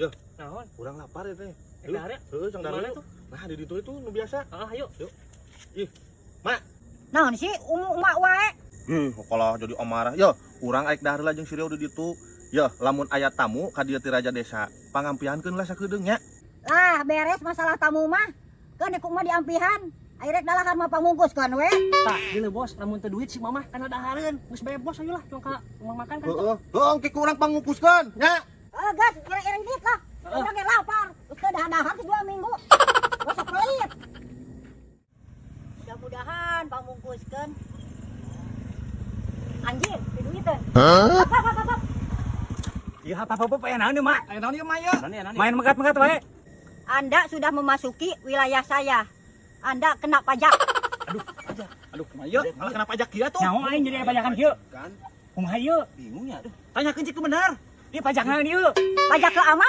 Ya, Naon? kurang lapar ya teh. Dahar ya? Heeh, cang Mana dahar. tuh? Nah, di ditu itu nu biasa. Ayo. Naon sih umak wae. Kalau jadi omarah, ya, kurang aik dahar lah jeung si Rio di ditu. Ya, lamun aya tamu ka dieu ti raja desa, pangampihankeun lah sakedeung nya. Lah beres masalah tamu mah. Kan ikut mah diampihan. Akhirnya dalahar mah pamungkus kan we. Tah, gila bos, lamun teu duit si mamah kana dahareun. Geus bebos ayo lah, cuma ka rumah makan kan. Heeh, heeh, engke kurang pangungkuskeun, nya. Gas, iring-iring dit lah. Udah ge lapar. Udah dahar 2 minggu. Gosok pelit. Mudah-mudahan pamungkuskeun. Anjir, di duiteun. Apa? Iya, apa-apa ya naon mak? Ayo naon ieu mah ya? Main megat-megat wae. Anda sudah memasuki wilayah saya. Anda kena pajak. Aduh, kumaha ieu? Malah kena pajak kieu tuh. Nyaho aing jadi pajakan kieu. Kan Kumaha ieu? bingung ya, aduh. Tanyakeun cik bener. Ieu pajak naon ieu? Pajak ke ama